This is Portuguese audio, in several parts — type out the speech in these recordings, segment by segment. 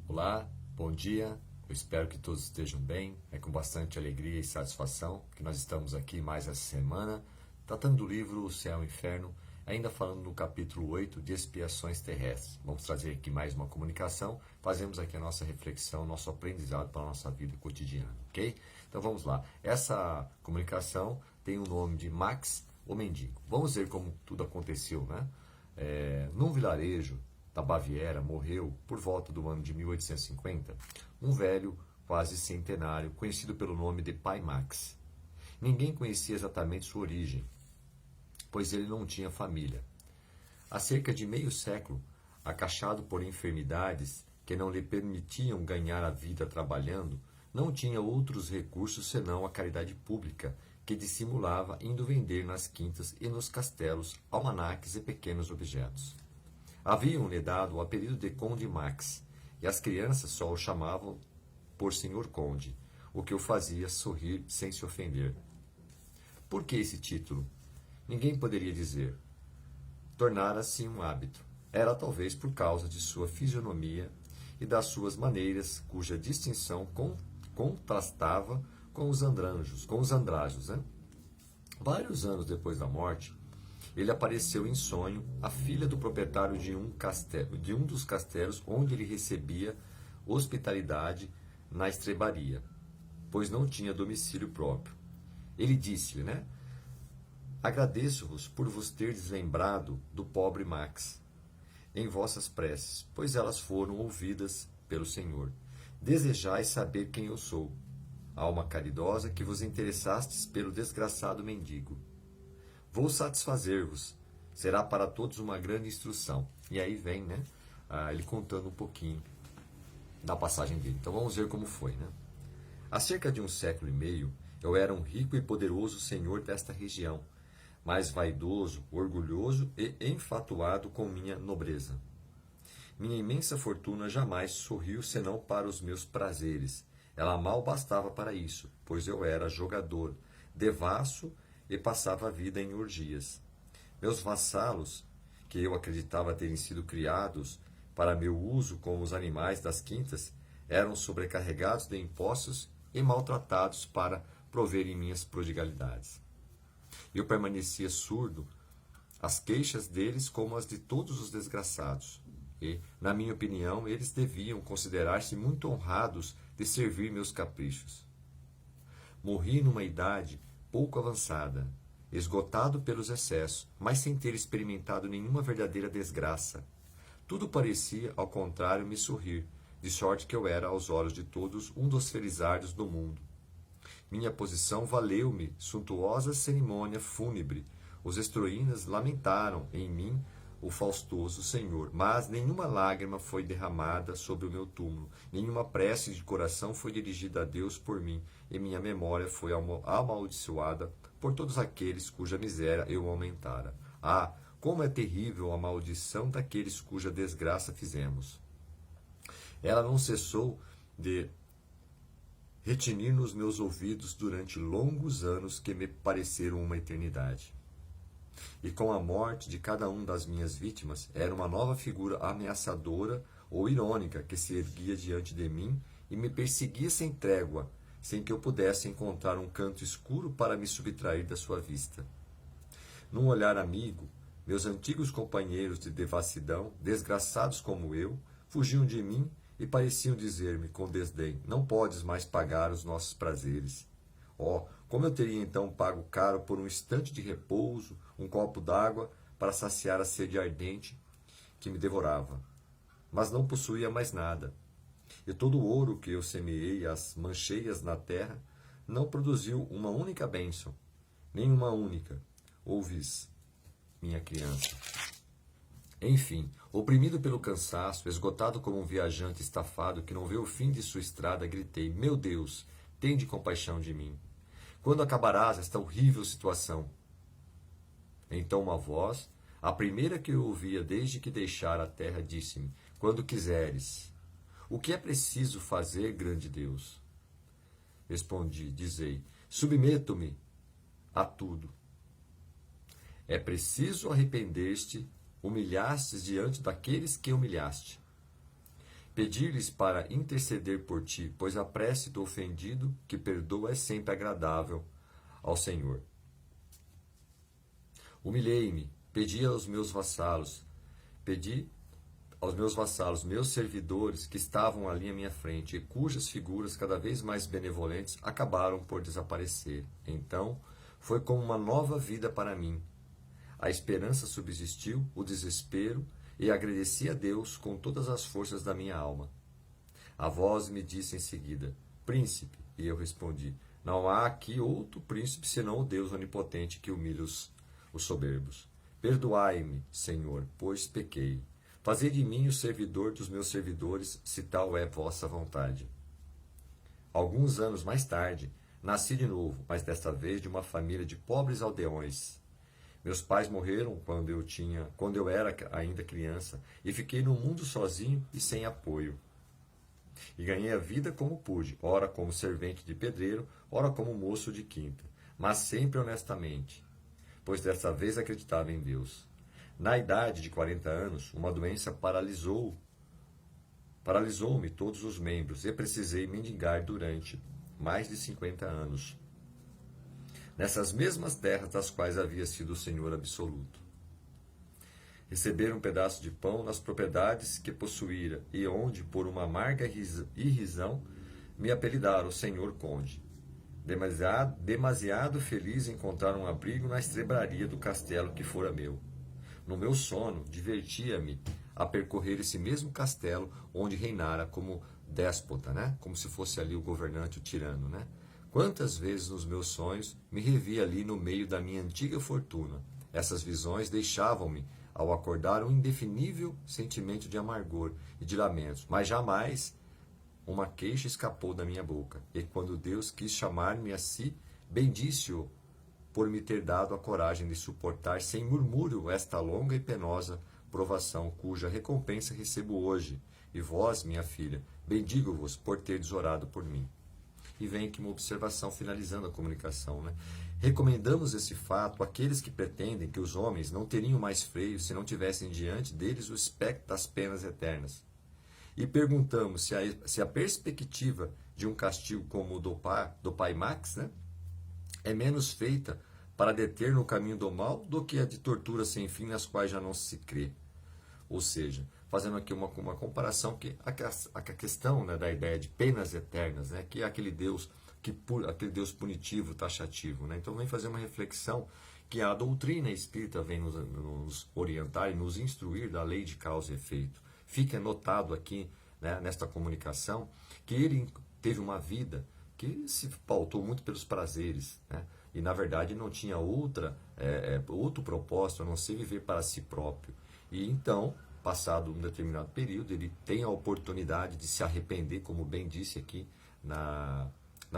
Olá, bom dia, eu espero que todos estejam bem. É com bastante alegria e satisfação que nós estamos aqui mais essa semana, tratando do livro O Céu e o Inferno, ainda falando no capítulo 8 de expiações terrestres. Vamos trazer aqui mais uma comunicação, fazemos aqui a nossa reflexão, nosso aprendizado para a nossa vida cotidiana, ok? Então vamos lá. Essa comunicação tem o nome de Max, o Mendigo. Vamos ver como tudo aconteceu, né? Num vilarejo da Baviera, morreu, por volta do ano de 1850, um velho quase centenário, conhecido pelo nome de Pai Max. Ninguém conhecia exatamente sua origem, pois ele não tinha família. Há cerca de meio século, acachado por enfermidades que não lhe permitiam ganhar a vida trabalhando, não tinha outros recursos senão a caridade pública, que dissimulava indo vender nas quintas e nos castelos almanaques e pequenos objetos. Haviam-lhe dado o apelido de Conde Max, e as crianças só o chamavam por Senhor Conde, o que o fazia sorrir sem se ofender. Por que esse título? Ninguém poderia dizer. Tornara-se um hábito. Era talvez por causa de sua fisionomia e das suas maneiras, cuja distinção contrastava com os andrajos, né? Vários anos depois da morte, ele apareceu em sonho à filha do proprietário de um dos castelos onde ele recebia hospitalidade na estrebaria, pois não tinha domicílio próprio. Ele disse-lhe, né? Agradeço-vos por vos terdes lembrado do pobre Max em vossas preces, pois elas foram ouvidas pelo Senhor. Desejais saber quem eu sou, alma caridosa que vos interessastes pelo desgraçado mendigo. Vou satisfazer-vos. Será para todos uma grande instrução. E aí vem, né? Ele contando um pouquinho da passagem dele. Então vamos ver como foi, né? Há cerca de um século e meio, eu era um rico e poderoso senhor desta região, mas vaidoso, orgulhoso e enfatuado com minha nobreza. Minha imensa fortuna jamais sorriu senão para os meus prazeres. Ela mal bastava para isso, pois eu era jogador, devasso e passava a vida em orgias. Meus vassalos, que eu acreditava terem sido criados para meu uso como os animais das quintas, eram sobrecarregados de impostos e maltratados para proverem minhas prodigalidades. Eu permanecia surdo às queixas deles como as de todos os desgraçados, e, na minha opinião, eles deviam considerar-se muito honrados de servir meus caprichos. Morri numa idade pouco avançada, esgotado pelos excessos, mas sem ter experimentado nenhuma verdadeira desgraça. Tudo parecia, ao contrário, me sorrir, de sorte que eu era, aos olhos de todos, um dos felizardos do mundo. Minha posição valeu-me suntuosa cerimônia fúnebre. Os estroínas lamentaram em mim o faustoso Senhor, mas nenhuma lágrima foi derramada sobre o meu túmulo, nenhuma prece de coração foi dirigida a Deus por mim, e minha memória foi amaldiçoada por todos aqueles cuja miséria eu aumentara. Ah, como é terrível a maldição daqueles cuja desgraça fizemos! Ela não cessou de retinir nos meus ouvidos durante longos anos que me pareceram uma eternidade. E com a morte de cada um das minhas vítimas, era uma nova figura ameaçadora ou irônica que se erguia diante de mim e me perseguia sem trégua, sem que eu pudesse encontrar um canto escuro para me subtrair da sua vista. Num olhar amigo, meus antigos companheiros de devassidão, desgraçados como eu, fugiam de mim e pareciam dizer-me com desdém: não podes mais pagar os nossos prazeres. Oh, como eu teria então pago caro por um instante de repouso, um copo d'água para saciar a sede ardente que me devorava. Mas não possuía mais nada. E todo o ouro que eu semeei as mancheias na terra não produziu uma única bênção, nem uma única. Ouvis, minha criança. Enfim, oprimido pelo cansaço, esgotado como um viajante estafado que não vê o fim de sua estrada, gritei: meu Deus, tende compaixão de mim. Quando acabarás esta horrível situação? Então uma voz, a primeira que eu ouvia desde que deixara a terra, disse-me: quando quiseres. O que é preciso fazer, grande Deus? Respondi, dizei: submeto-me a tudo. É preciso arrepender-te, humilhastes diante daqueles que humilhaste. pedir-lhes para interceder por ti, pois a prece do ofendido que perdoa é sempre agradável ao Senhor. Humilhei-me, pedi aos meus vassalos, meus servidores que estavam ali à minha frente, e cujas figuras cada vez mais benevolentes acabaram por desaparecer. Então, foi como uma nova vida para mim. A esperança subsistiu, o desespero, e agradeci a Deus com todas as forças da minha alma. A voz me disse em seguida: Príncipe, e eu respondi: Não há aqui outro príncipe senão o Deus onipotente que humilha os soberbos. Perdoai-me, Senhor, pois pequei. Fazei de mim o servidor dos meus servidores, se tal é vossa vontade. Alguns anos mais tarde, nasci de novo, mas desta vez de uma família de pobres aldeões. Meus pais morreram quando eu era ainda criança, e fiquei no mundo sozinho e sem apoio. E ganhei a vida como pude, ora como servente de pedreiro, ora como moço de quinta, mas sempre honestamente, pois dessa vez acreditava em Deus. Na idade de 40 anos, uma doença paralisou-me todos os membros e precisei mendigar durante mais de 50 anos. Nessas mesmas terras das quais havia sido o Senhor absoluto. Receber um pedaço de pão nas propriedades que possuíra e onde, por uma amarga irrisão, me apelidaram Senhor Conde. Demasiado feliz em encontrar um abrigo na estrebaria do castelo que fora meu. No meu sono, divertia-me a percorrer esse mesmo castelo onde reinara como déspota, né? Como se fosse ali o governante, o tirano, né? Quantas vezes nos meus sonhos me revi ali no meio da minha antiga fortuna. Essas visões deixavam-me, ao acordar, um indefinível sentimento de amargor e de lamentos, mas jamais uma queixa escapou da minha boca. E quando Deus quis chamar-me a si, bendisse-o por me ter dado a coragem de suportar sem murmúrio esta longa e penosa provação, cuja recompensa recebo hoje. E vós, minha filha, bendigo-vos por teres orado por mim. E vem aqui uma observação finalizando a comunicação, né? Recomendamos esse fato àqueles que pretendem que os homens não teriam mais freio se não tivessem diante deles o espectro das penas eternas. E perguntamos se a perspectiva de um castigo como o do pai Max, né, é menos feita para deter no caminho do mal do que a de torturas sem fim nas quais já não se crê. Ou seja, fazendo aqui uma comparação, que a questão, né, da ideia de penas eternas, né, que é aquele Deus punitivo, taxativo. Né? Então vem fazer uma reflexão que a doutrina espírita vem nos orientar e nos instruir da lei de causa e efeito. Fica anotado aqui, né, nesta comunicação, que ele teve uma vida que se pautou muito pelos prazeres, né? E na verdade não tinha outro propósito a não ser viver para si próprio. E então, passado um determinado período, ele tem a oportunidade de se arrepender, como bem disse aqui na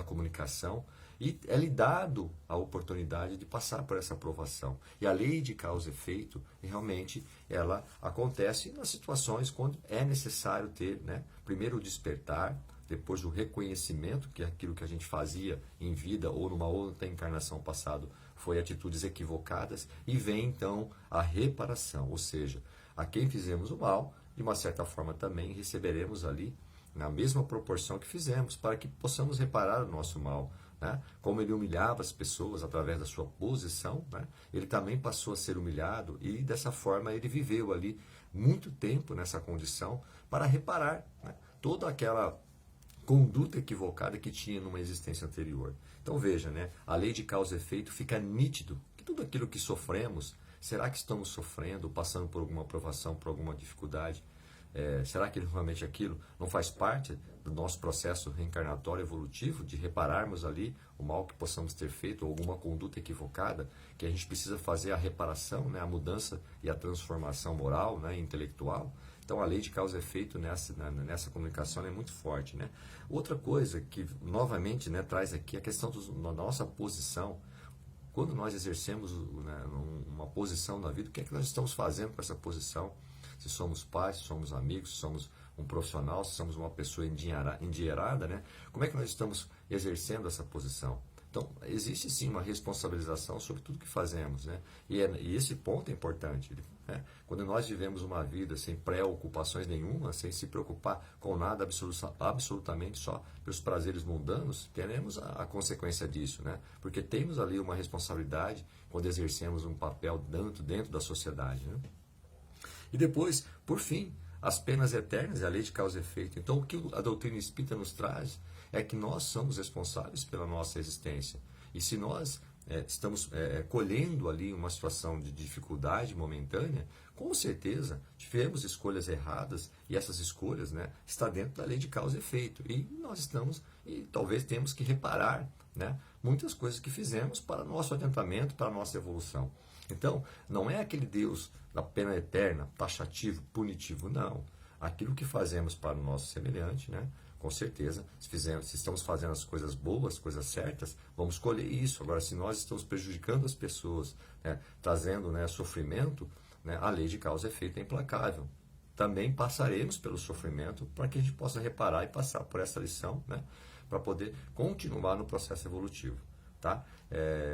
comunicação, e é-lhe dado a oportunidade de passar por essa provação. E a lei de causa e efeito, realmente, ela acontece nas situações quando é necessário ter, né, primeiro o despertar, depois o reconhecimento que aquilo que a gente fazia em vida ou numa outra encarnação passada foi atitudes equivocadas, e vem então a reparação, ou seja, a quem fizemos o mal, de uma certa forma também receberemos ali na mesma proporção que fizemos, para que possamos reparar o nosso mal. Né? Como ele humilhava as pessoas através da sua posição, né? Ele também passou a ser humilhado, e dessa forma ele viveu ali muito tempo nessa condição para reparar, né, toda aquela conduta equivocada que tinha numa existência anterior. Então veja, né, a lei de causa e efeito, fica nítido que tudo aquilo que sofremos, será que estamos sofrendo, passando por alguma provação, por alguma dificuldade? Será que realmente aquilo não faz parte do nosso processo reencarnatório evolutivo, de repararmos ali o mal que possamos ter feito, ou alguma conduta equivocada, que a gente precisa fazer a reparação, né, a mudança e a transformação moral, né, intelectual? Então a lei de causa e efeito nessa comunicação é muito forte. Né? Outra coisa que novamente, né, traz aqui a questão da nossa posição. Quando nós exercemos, né, uma posição na vida, o que é que nós estamos fazendo com essa posição? Se somos pais, se somos amigos, se somos um profissional, se somos uma pessoa endinheirada, né? Como é que nós estamos exercendo essa posição? Então, existe sim uma responsabilização sobre tudo que fazemos, né? E esse ponto é importante. né? Quando nós vivemos uma vida sem preocupações nenhuma, sem se preocupar com nada, absolutamente só pelos prazeres mundanos, teremos a consequência disso, né? Porque temos ali uma responsabilidade quando exercemos um papel dentro da sociedade, né? E depois, por fim, as penas eternas e a lei de causa e efeito. Então, o que a doutrina espírita nos traz é que nós somos responsáveis pela nossa existência. E se nós estamos colhendo ali uma situação de dificuldade momentânea, com certeza tivemos escolhas erradas e essas escolhas, né, está dentro da lei de causa e efeito. E nós estamos, e talvez temos que reparar, né, muitas coisas que fizemos para nosso adiantamento, para a nossa evolução. Então, não é aquele Deus da pena eterna, taxativo, punitivo, não. Aquilo que fazemos para o nosso semelhante, né? Com certeza, se estamos fazendo as coisas boas, coisas certas, vamos colher isso. Agora, se nós estamos prejudicando as pessoas, né, trazendo, né, sofrimento, né, a lei de causa e efeito é implacável. Também passaremos pelo sofrimento para que a gente possa reparar e passar por essa lição, né, para poder continuar no processo evolutivo. Tá?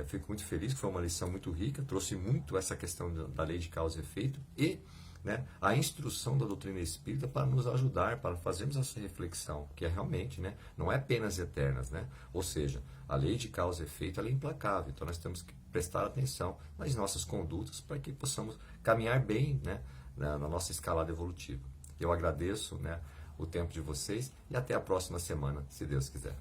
Fico muito feliz, que foi uma lição muito rica, trouxe muito essa questão da lei de causa e efeito e, né, a instrução da doutrina espírita para nos ajudar, para fazermos essa reflexão, que é realmente, né, não é penas eternas, né? Ou seja, a lei de causa e efeito ela é implacável, então nós temos que prestar atenção nas nossas condutas para que possamos caminhar bem, né, na nossa escalada evolutiva. Eu agradeço, né, o tempo de vocês e até a próxima semana, se Deus quiser.